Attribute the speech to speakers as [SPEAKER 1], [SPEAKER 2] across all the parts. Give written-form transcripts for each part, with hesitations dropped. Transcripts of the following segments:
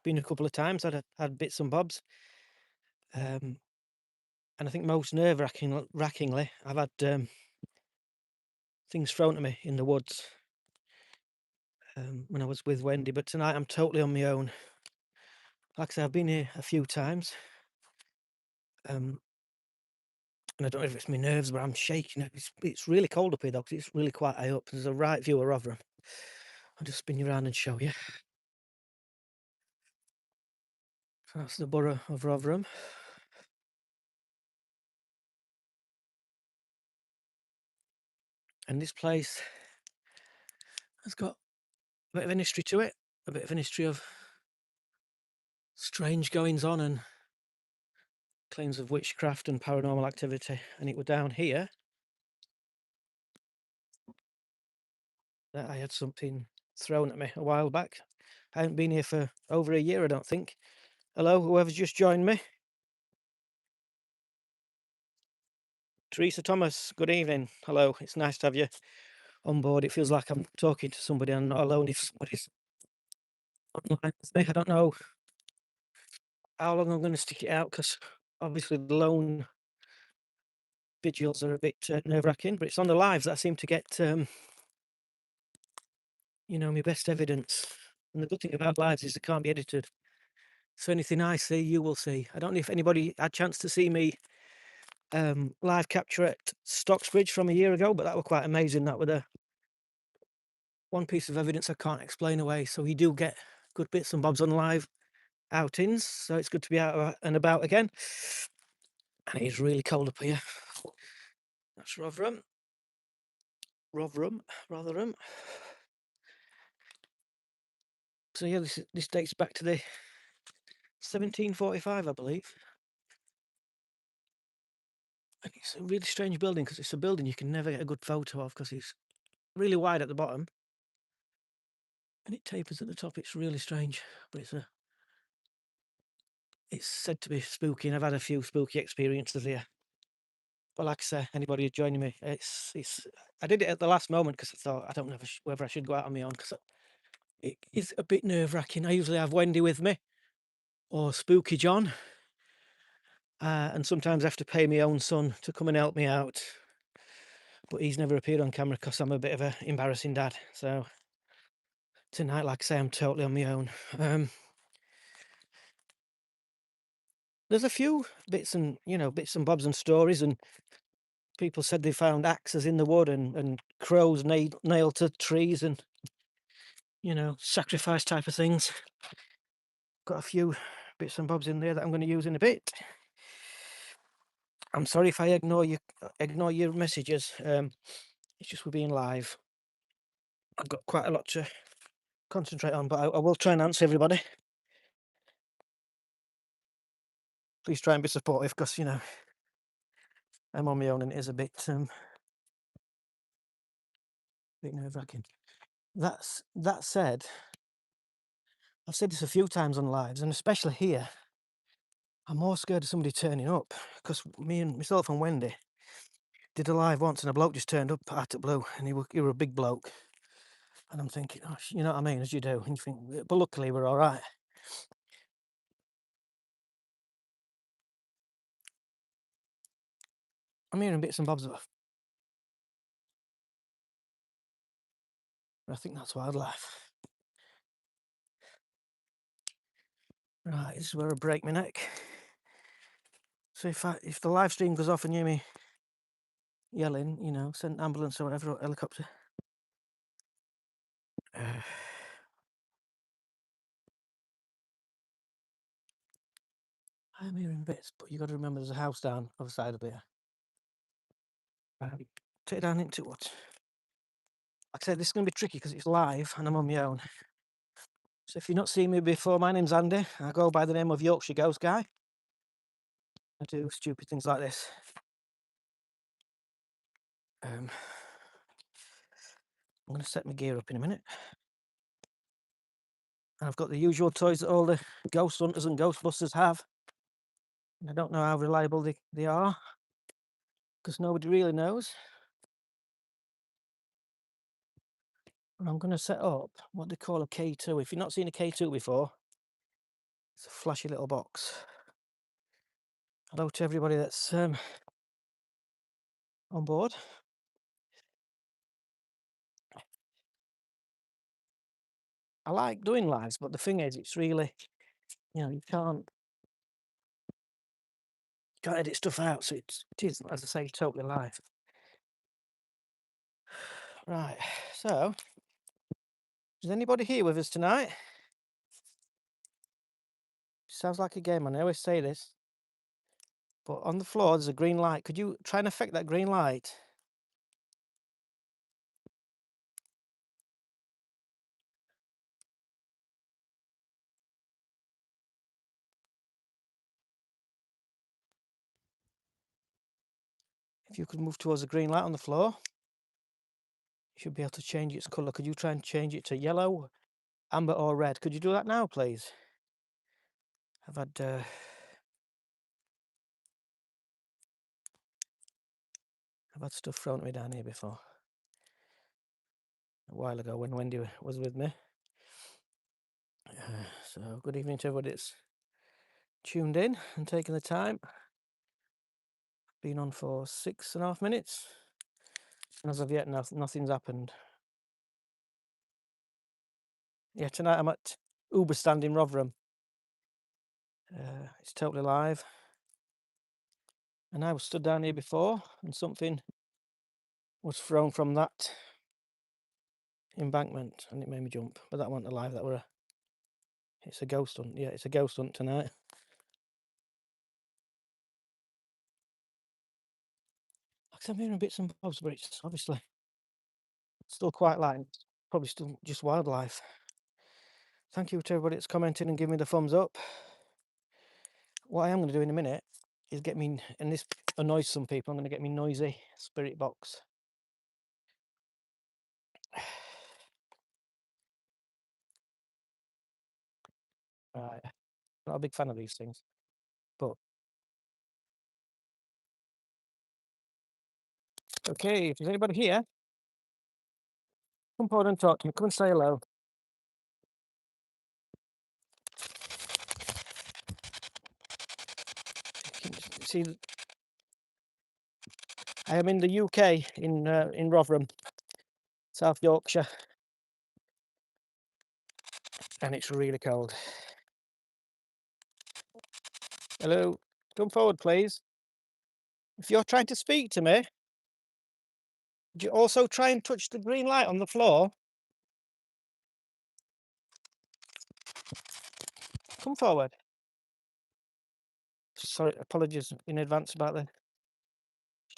[SPEAKER 1] been a couple of times, had bits and bobs. And I think most nerve-wrackingly, I've had things thrown at me in the woods when I was with Wendy, but tonight I'm totally on my own. Like I say, I've been here a few times, um, and I don't know if it's my nerves, but I'm shaking. It's really cold up here, though, 'cause it's really quite high up. There's a right view of Rotherham. I'll just spin you around and show you. So that's the borough of Rotherham. And this place has got a bit of an history to it, a bit of an history of strange goings on and claims of witchcraft and paranormal activity. And it were down here that I had something thrown at me a while back. I haven't been here for over a year, I don't think. Hello, whoever's just joined me. Teresa Thomas, good evening. Hello, it's nice to have you on board. It feels like I'm talking to somebody and not alone if somebody's online with me. I don't know how long I'm going to stick it out because obviously the lone vigils are a bit nerve-wracking, but it's on the lives that I seem to get, my best evidence. And the good thing about lives is they can't be edited. So anything I see, you will see. I don't know if anybody had a chance to see me live capture at Stocksbridge from a year ago, but that were quite amazing. That were the one piece of evidence I can't explain away. So you do get good bits and bobs on live outings. So it's good to be out and about again. And it is really cold up here. That's Rotherham. Rotherham. So yeah, this dates back to the 1745, I believe. And it's a really strange building because it's a building you can never get a good photo of because it's really wide at the bottom and it tapers at the top. It's really strange, but it's said to be spooky, and I've had a few spooky experiences here. But like I say, anybody joining me, it's. I did it at the last moment because I thought I don't know whether I should go out on my own because it is a bit nerve-wracking. I usually have Wendy with me or Spooky John, and sometimes I have to pay my own son to come and help me out. But he's never appeared on camera because I'm a bit of an embarrassing dad. So tonight, like I say, I'm totally on my own. There's a few bits and bobs and stories, and people said they found axes in the wood and crows nailed to trees and sacrifice type of things. Got a few bits and bobs in there that I'm going to use in a bit. I'm sorry if I ignore your messages. It's just we're being live. I've got quite a lot to concentrate on, but I will try and answer everybody. Please try and be supportive because I'm on my own and it is a bit nerve-wracking. That said, I've said this a few times on lives, and especially here, I'm more scared of somebody turning up because myself and Wendy did a live once, and a bloke just turned up out of blue, and he were a big bloke, and I'm thinking, oh, you know what I mean, as you do, and you think, but luckily we're all right. I'm hearing bits and bobs of. I think that's wildlife. Right, this is where I break my neck. So if the live stream goes off and you hear me yelling, send an ambulance or whatever, or helicopter. I'm hearing bits, but you got to remember there's a house down other side of here. Take it down into what? Like I said, this is going to be tricky because it's live and I'm on my own. So if you've not seen me before, my name's Andy. I go by the name of Yorkshire Ghost Guy. I do stupid things like this. I'm going to set my gear up in a minute. And I've got the usual toys that all the ghost hunters and ghostbusters have. And I don't know how reliable they are because nobody really knows. And I'm going to set up what they call a K2. If you've not seen a K2 before, It's a flashy little box. Hello to everybody that's on board. I like doing lives, but the thing is, it's really, you can't edit stuff out, so it is, as I say, totally live. Right, so is anybody here with us tonight? Sounds like a game, and I always say this, but on the floor there's a green light. Could you try and affect that green light? If you could move towards the green light on the floor, you should be able to change its colour. Could you try and change it to yellow, amber or red? Could you do that now, please? I've had stuff thrown at me down here before. A while ago when Wendy was with me. So good evening to everybody that's tuned in and taking the time. Been on for 6.5 minutes. And as of yet, nothing's happened. Yeah, tonight I'm at Hoober Stand in Rotherham. It's totally live. And I was stood down here before and something was thrown from that embankment and it made me jump. But that wasn't alive, it's a ghost hunt. Yeah, it's a ghost hunt tonight. I'm hearing bits and bobs, but it's obviously still quite light. It's probably still just wildlife. Thank you to everybody that's commented and giving me the thumbs up. What I am going to do in a minute is get me, and this annoys some people, I'm going to get me noisy spirit box. Right, not a big fan of these things, but okay, if there's anybody here, come forward and talk to me. Come and say hello. See, I am in the UK, in Rotherham, South Yorkshire, and it's really cold. Hello, come forward, please. If you're trying to speak to me, would you also try and touch the green light on the floor? Come forward. Sorry, apologies in advance about the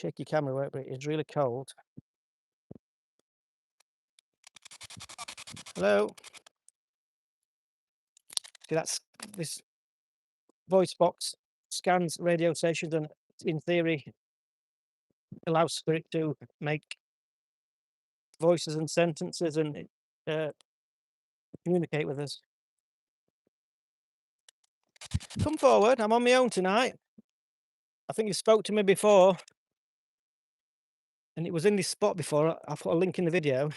[SPEAKER 1] shaky camera work, but it is really cold. Hello. See, that's this voice box scans radio stations and in theory allows Spirit to make voices and sentences and communicate with us. Come forward, I'm on my own tonight. I think you spoke to me before and it was in this spot before. I'll put a link in the video.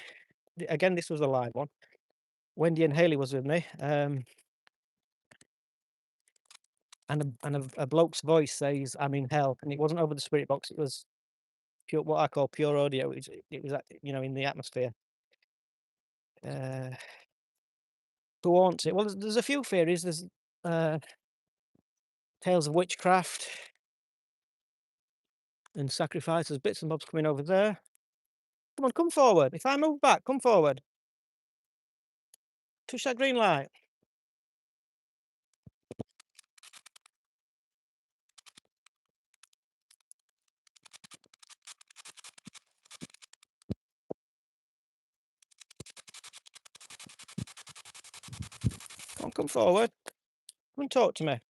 [SPEAKER 1] Again, this was a live one. Wendy and Haley was with me. And a bloke's voice says, "I'm in hell," and it wasn't over the spirit box. It was pure, what I call pure audio. It was in the atmosphere. Who wants it? Well, there's a few theories. There's tales of witchcraft and sacrifice. There's bits and bobs coming over there. Come on, come forward. If I move back, come forward. Touch that green light. Come forward. Come and talk to me.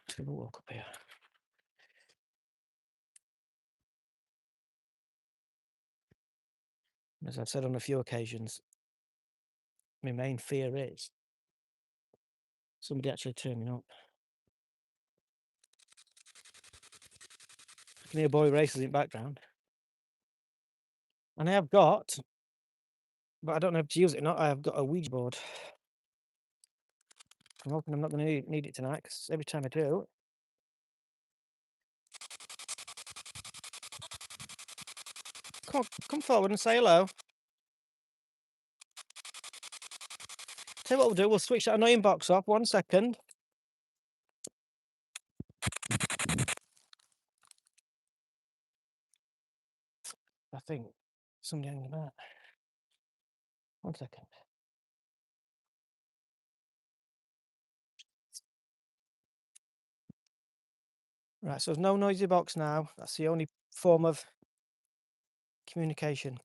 [SPEAKER 1] Let's have a walk up here. As I've said on a few occasions, my main fear is somebody actually turning up. I can hear boy races in the background. And I have got, but I don't know how to use it or not, I have got a Ouija board. I'm hoping I'm not gonna need it tonight, because every time I do, come forward and say hello. Tell you what we'll do, we'll switch that annoying box off. 1 second. I think somebody hanging about. 1 second. Right, so there's no noisy box now. That's the only form of communication.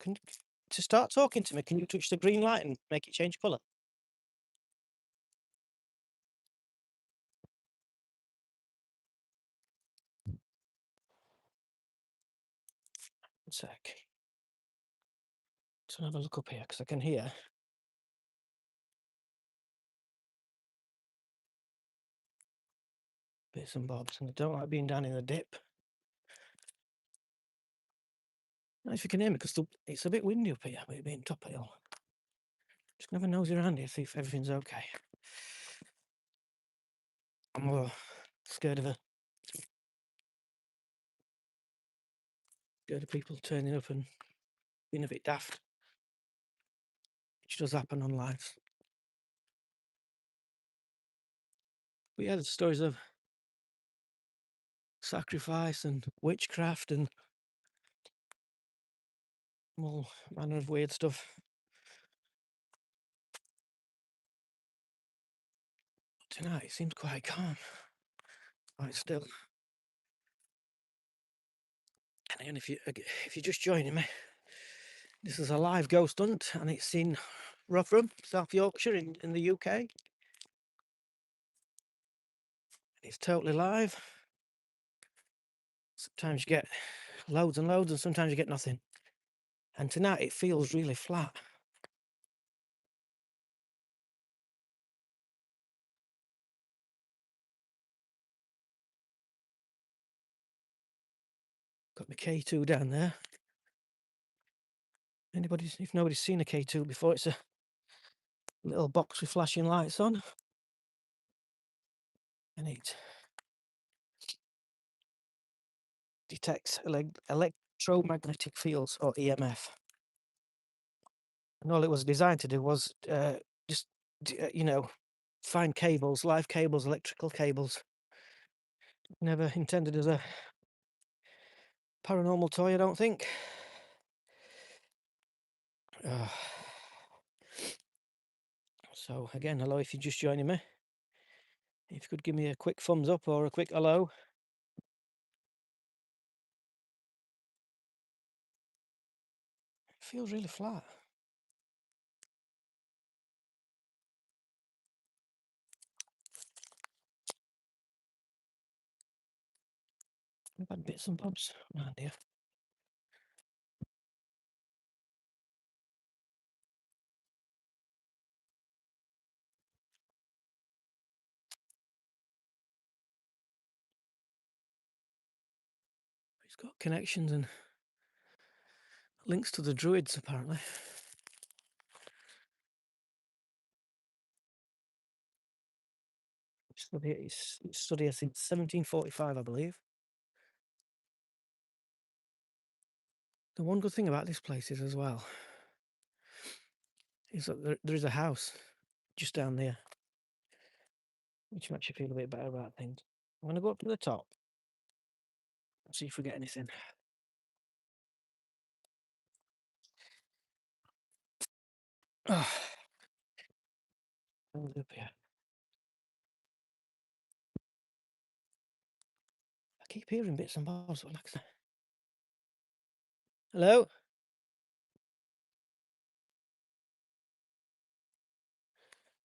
[SPEAKER 1] To start talking to me, can you touch the green light and make it change colour? One sec. Just have a look up here, because I can hear. Bits and bobs, and I don't like being down in the dip. Not if you can hear me, because it's a bit windy up here, with it being top hill. Just gonna have a nosy around here, see if everything's okay. I'm scared of people turning up and being a bit daft, which does happen on lives. But yeah, there's stories of sacrifice and witchcraft and all manner of weird stuff. Tonight it seems quite calm, quite still. And again, if you're just joining me, this is a live ghost hunt, and it's in Rotherham, South Yorkshire, in the UK. It's totally live. Sometimes you get loads and loads, and sometimes you get nothing. And tonight it feels really flat. Got my K2 down there. If nobody's seen a K2 before, it's a little box with flashing lights on, and it detects electromagnetic fields, or EMF. And all it was designed to do was just find cables, live cables, electrical cables. Never intended as a paranormal toy, I don't think. So again, hello if you're just joining me. If you could give me a quick thumbs up or a quick hello. It feels really flat. I've had bits and bobs around here. It's got connections and links to the Druids, apparently. It's studied since 1745, I believe. The one good thing about this place is, as well, is that there is a house just down there, which makes you feel a bit better about things. I'm going to go up to the top and see if we get anything. Oh, up here. I keep hearing bits and bobs. Hello?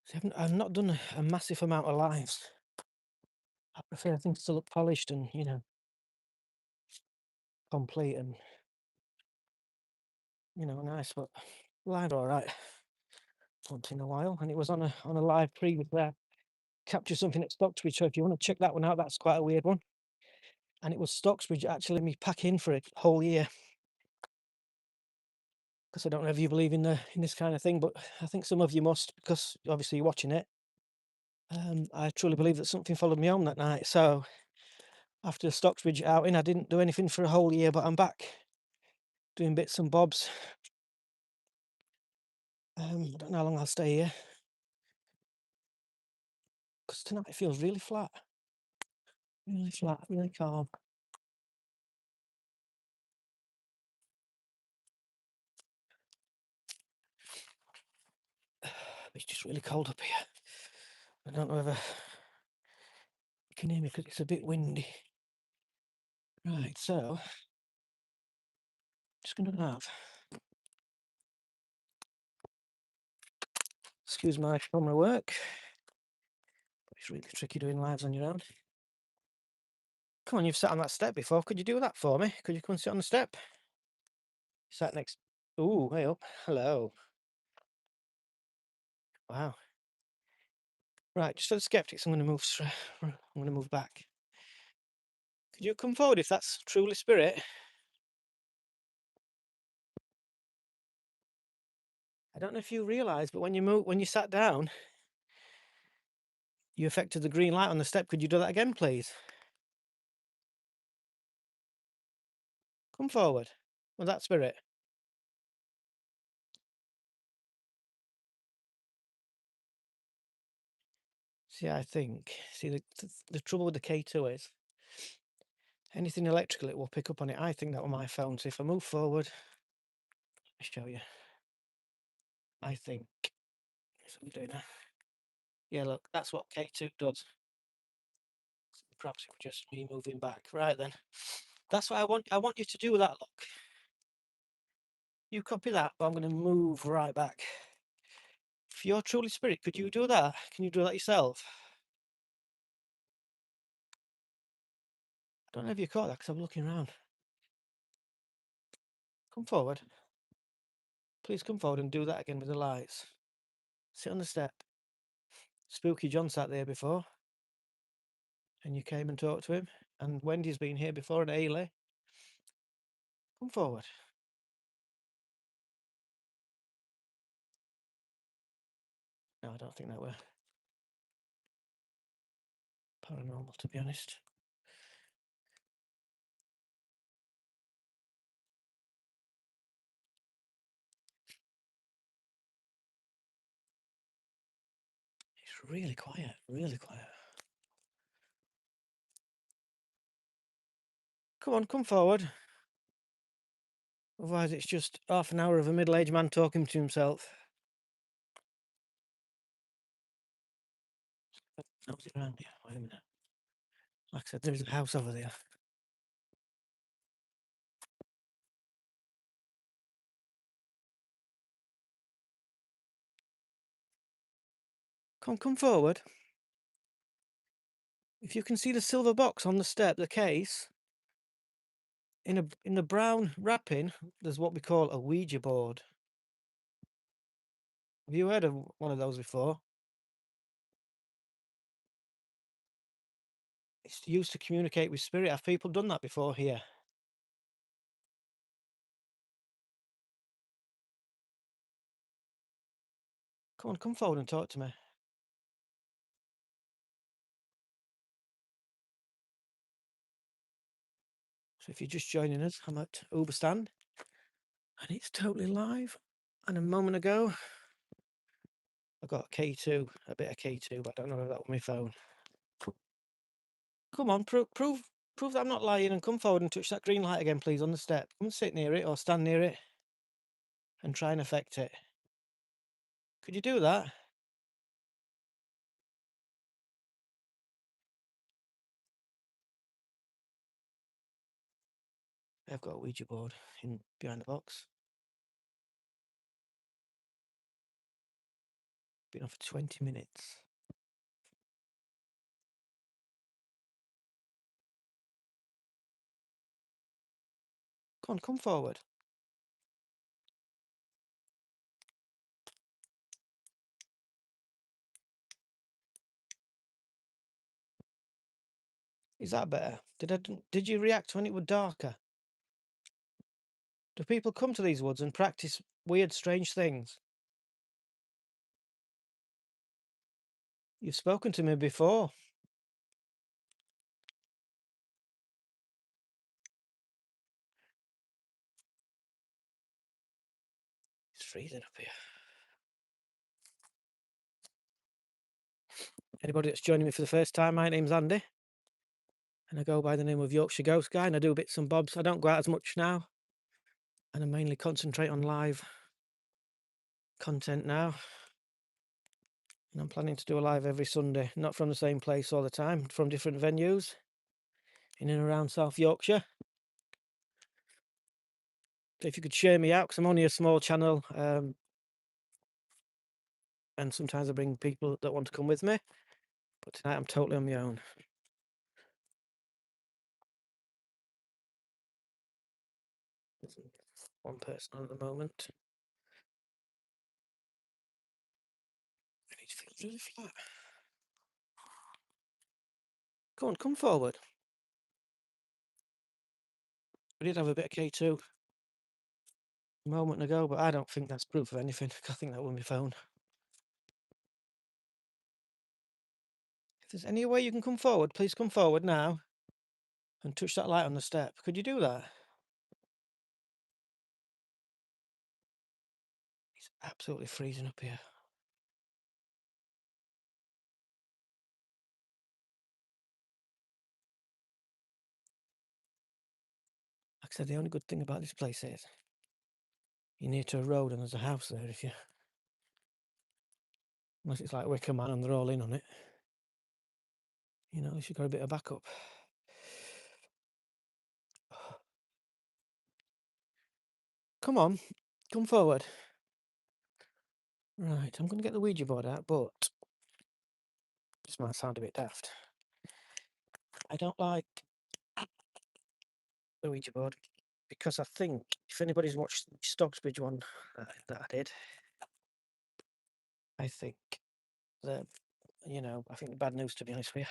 [SPEAKER 1] See, I've not done a massive amount of lives. I prefer things to look polished and, complete and, nice, but live all right. Once in a while. And it was on a live previously. I captured something at Stocksbridge, so if you want to check that one out, that's quite a weird one. And it was Stocksbridge actually me pack in for a whole year. because I don't know if you believe in this kind of thing, but I think some of you must, because obviously you're watching it. I truly believe that something followed me home that night. So after the Stocksbridge outing, I didn't do anything for a whole year, but I'm back doing bits and bobs. I don't know how long I'll stay here, because tonight it feels really flat, really calm. It's just really cold up here. I don't know whether you can hear me because it's a bit windy. Right, so just going to have, excuse my camera work. It's really tricky doing lives on your own. Come on, you've sat on that step before. Could you do that for me? Could you come and sit on the step? Sat next. Ooh, hey up. Hello. Wow. Right, just for the skeptics, I'm going to move. I'm going to move back. Could you come forward if that's truly spirit? I don't know if you realise, but when you sat down, you affected the green light on the step. Could you do that again, please? Come forward. Was that spirit? See, I think. See, the trouble with the K2 is anything electrical, it will pick up on it. I think that was my phone. So if I move forward, let me show you. I think. That's what I'm doing now. Yeah, look, that's what K2 does. Perhaps it was just me moving back. Right then. That's what I want. I want you to do that, look. You copy that, but I'm going to move right back. If you're truly spirit, could you do that? Can you do that yourself? I don't know if you caught that because I'm looking around. Come forward. Please come forward and do that again with the lights. Sit on the step. Spooky John sat there before. And you came and talked to him. And Wendy's been here before, and Ailey. Come forward. No, I don't think that were paranormal, to be honest. It's really quiet, really quiet. Come on, come forward. Otherwise, it's just half an hour of a middle-aged man talking to himself. How's it around here? Wait a minute. Like I said, there's a house over there. Come forward. If you can see the silver box on the step, the case, in the brown wrapping, there's what we call a Ouija board. Have you heard of one of those before? It's used to communicate with spirit. Have people done that before here? Come on, come forward and talk to me. So if you're just joining us, I'm at Hoober Stand, and it's totally live. And a moment ago, I got K2, a bit of K2, but I don't know if that was my phone. Come on, prove that I'm not lying, and come forward and touch that green light again, please, on the step. Come and sit near it or stand near it and try and affect it. Could you do that? I've got a Ouija board behind the box. Been on for 20 minutes. Come on, come forward. Is that better? Did you react when it was darker? Do people come to these woods and practice weird, strange things? You've spoken to me before. It's freezing up here. Anybody that's joining me for the first time, my name's Andy, and I go by the name of Yorkshire Ghost Guy, and I do bits and bobs. I don't go out as much now, and I mainly concentrate on live content now. And I'm planning to do a live every Sunday, not from the same place all the time, from different venues in and around South Yorkshire. So if you could share me out, because I'm only a small channel, and sometimes I bring people that want to come with me, but tonight I'm totally on my own. There's one person on at the moment. I need to feel really flat. Go on, come forward. We did have a bit of K2 a moment ago, but I don't think that's proof of anything. I think that was my phone. If there's any way you can come forward, please come forward now and touch that light on the step. Could you do that? It's absolutely freezing up here. Like I said, the only good thing about this place is you're near to a road and there's a house there if you... Unless it's like Wicker Man and they're all in on it. You know, at least you've got a bit of backup. Come on, come forward. Right, I'm going to get the Ouija board out, but this might sound a bit daft. I don't like the Ouija board because I think if anybody's watched the Stocksbridge one that I did, I think that, you know, I think the bad news, to be honest with you.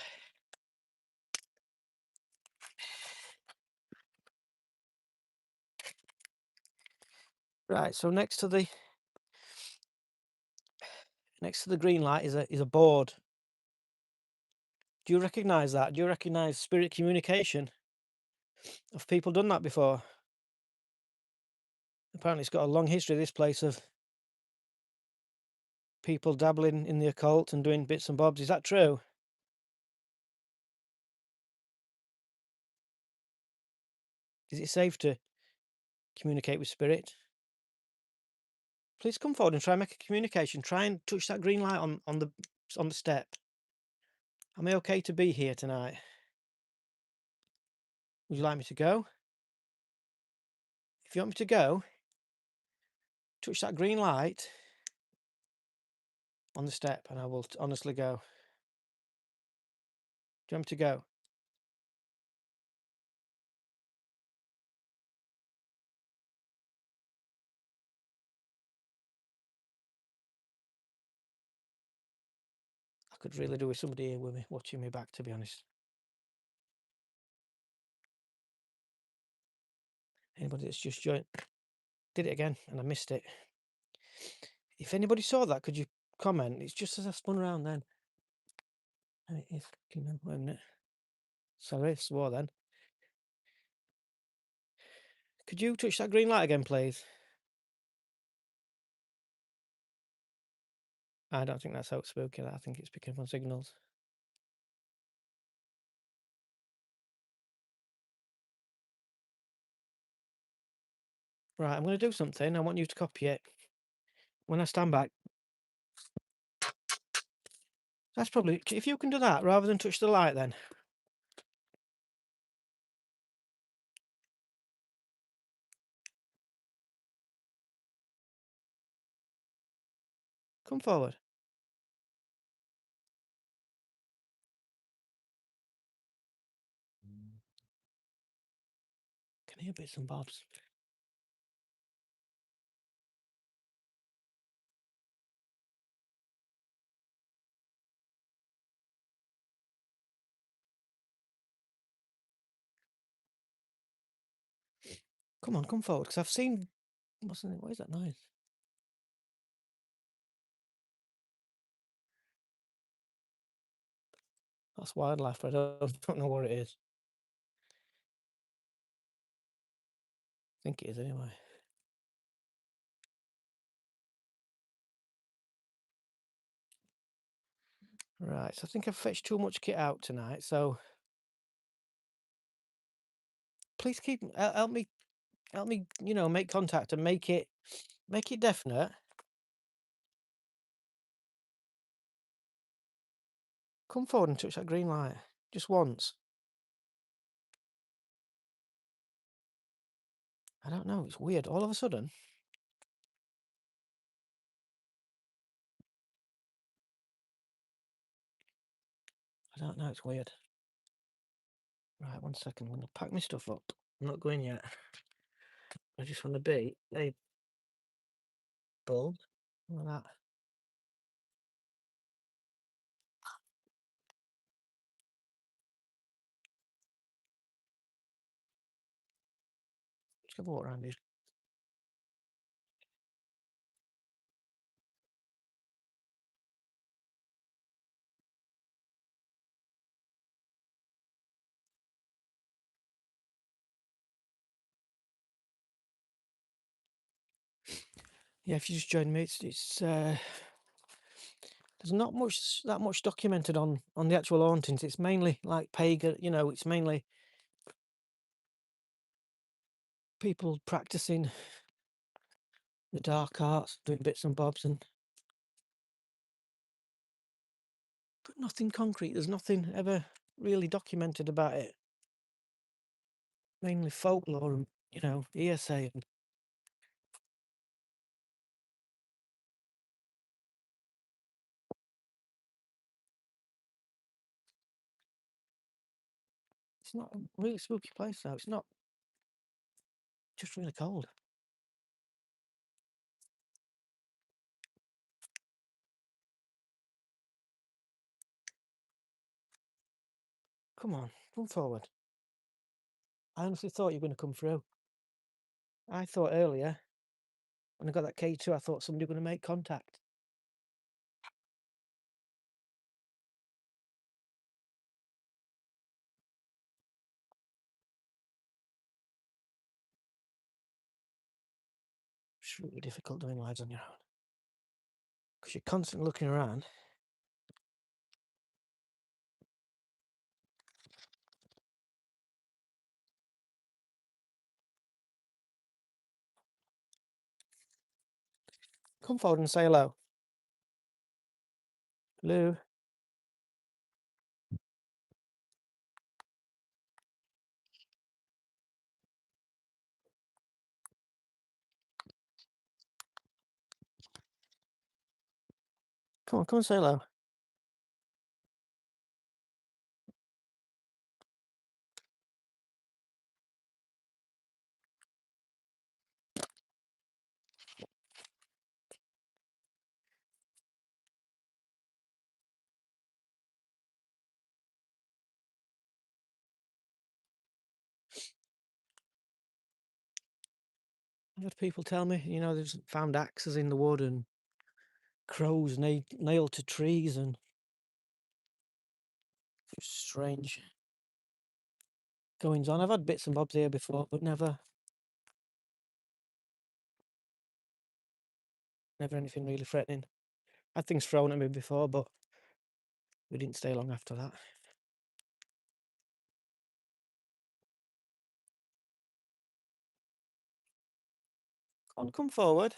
[SPEAKER 1] Right, so next to the green light is a board. Do you recognise that? Do you recognise spirit communication? Have people done that before? Apparently it's got a long history, this place, of people dabbling in the occult and doing bits and bobs. Is that true? Is it safe to communicate with spirit? Please come forward and try and make a communication. Try and touch that green light on the step. Am I okay to be here tonight? Would you like me to go? If you want me to go, touch that green light on the step and I will honestly go. Do you want me to go? I could really do with somebody here with me, watching me back, to be honest. Anybody that's just joined, did it again and I missed it. If anybody saw that, could you comment? It's just as I spun around then. And it is fucking, wait a minute. Sorry, I swore then. Could you touch that green light again, please? I don't think that's how it's spooky. I think it's picking up on signals. Right, I'm going to do something. I want you to copy it. When I stand back, that's probably... If you can do that, rather than touch the light then. Come forward. Can hear bits and bobs. Come on, come forward, because I've seen... What is that noise? That's wildlife, but I don't know what it is. I think it is anyway. Right, so I think I've fetched too much kit out tonight, so please help me, make contact and make it definite. Come forward and touch that green light. Just once. I don't know, it's weird. All of a sudden. I don't know, it's weird. Right, 1 second. I'm going to pack my stuff up. I'm not going yet. I just want to be a bulb. Like that. Just have a walk around here. Yeah, if you just join me, there's not that much documented on the actual hauntings. It's mainly like pagan, it's mainly people practicing the dark arts, doing bits and bobs, but nothing concrete. There's nothing ever really documented about it. Mainly folklore and hearsay. And it's not a really spooky place though. It's not, just really cold. Come on, come forward. I honestly thought you were going to come through. I thought earlier, when I got that K2, I thought somebody was going to make contact. It's really difficult doing lives on your own. Because you're constantly looking around. Come forward and say hello. Hello. Come and say hello. I've had people tell me, they've found axes in the wood and crows nailed to trees and strange goings on. I've had bits and bobs here before, but never anything really threatening. Had things thrown at me before, but we didn't stay long after that. Come forward.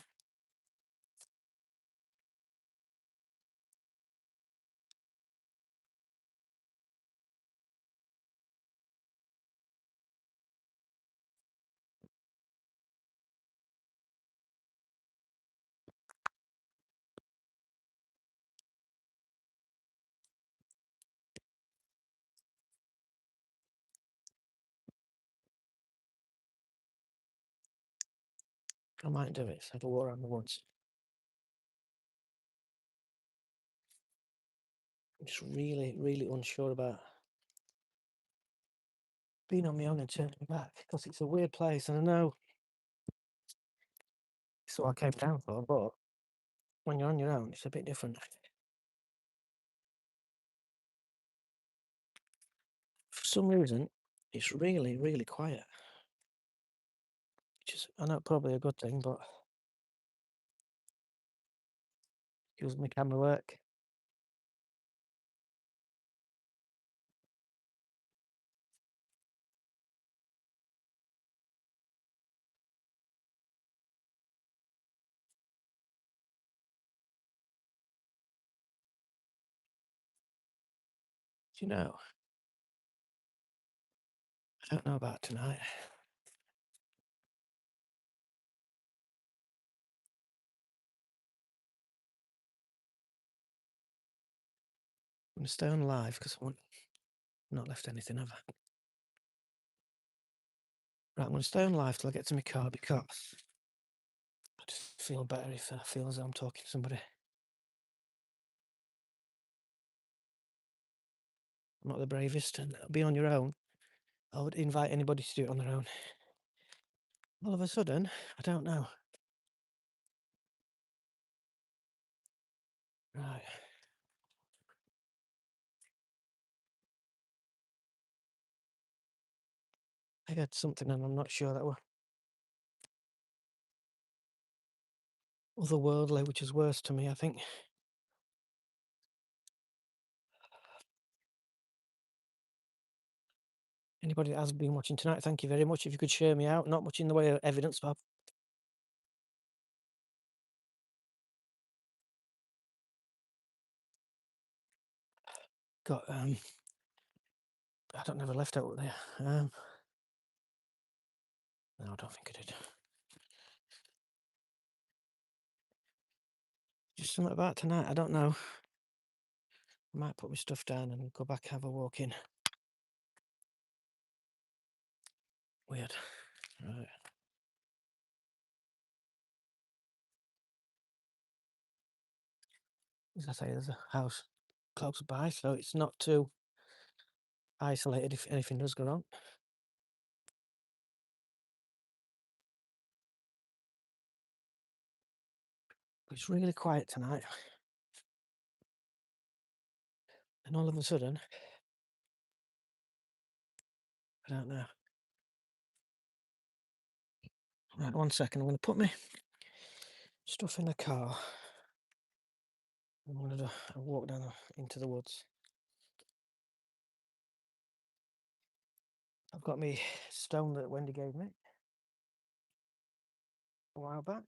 [SPEAKER 1] I might do it. So have a walk around the woods. I'm just really, really unsure about being on my own and turning back because it's a weird place, and I know it's what I came down for, but when you're on your own, it's a bit different. some reason, it's really, really quiet. Which is, I know, probably a good thing, but gives my camera work. Do you know? I don't know about tonight. I'm going to stay on live because I want not left anything, have I? Right, I'm going to stay on live till I get to my car because I just feel better if I feel as though I'm talking to somebody. I'm not the bravest, and be on your own. I would invite anybody to do it on their own. All of a sudden, I don't know. Right. I got something and I'm not sure that were otherworldly, which is worse to me, I think. Anybody that has been watching tonight, thank you very much. If you could share me out, not much in the way of evidence, but got I don't never left out there. No, I don't think I did. Just something about tonight, I don't know. I might put my stuff down and go back, have a walk in. Weird. Right. As I say, there's a house close by, so it's not too isolated if anything does go wrong. But it's really quiet tonight. And all of a sudden, I don't know. Right, 1 second, I'm going to put my stuff in the car. I'm going to do a walk down into the woods. I've got my stone that Wendy gave me a while back.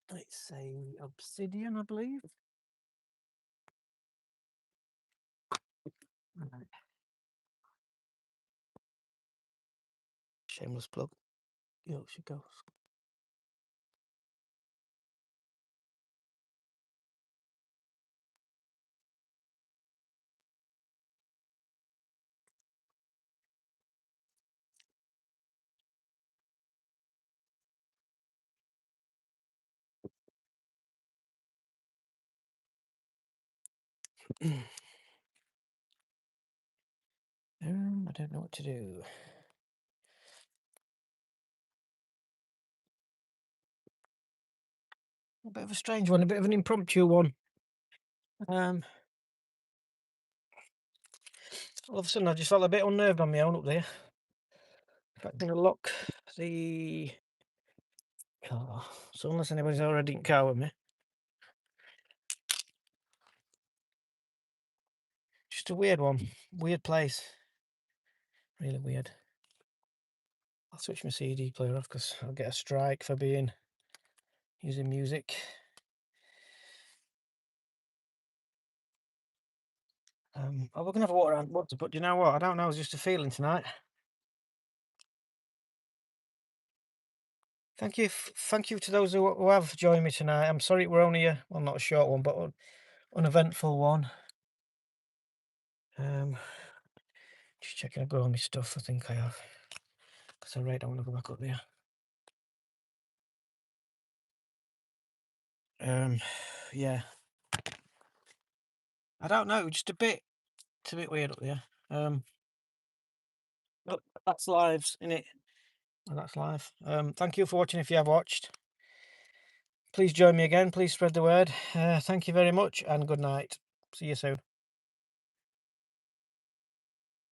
[SPEAKER 1] It's a obsidian, I believe. Right. Shameless plug. Yorkshire goes. I don't know what to do. A bit of a strange one, a bit of an impromptu one. All of a sudden, I just felt a bit unnerved on my own up there. In fact, I'm going to lock the car. So unless anybody's already in car with me. Just a weird one. Weird place. Really weird. I'll switch my CD player off because I'll get a strike for using music. We're going to have a walk around woods, but you know what? I don't know. It's just a feeling tonight. Thank you to those who have joined me tonight. I'm sorry we're only well, not a short one, but an uneventful one. Just checking I've got all my stuff. I think I have, because I really don't want to go back up there. Yeah. I don't know. Just it's a bit weird up there. Look, that's live, isn't it? Oh, that's live. Thank you for watching. If you have watched, please join me again. Please spread the word. Thank you very much, and good night. See you soon.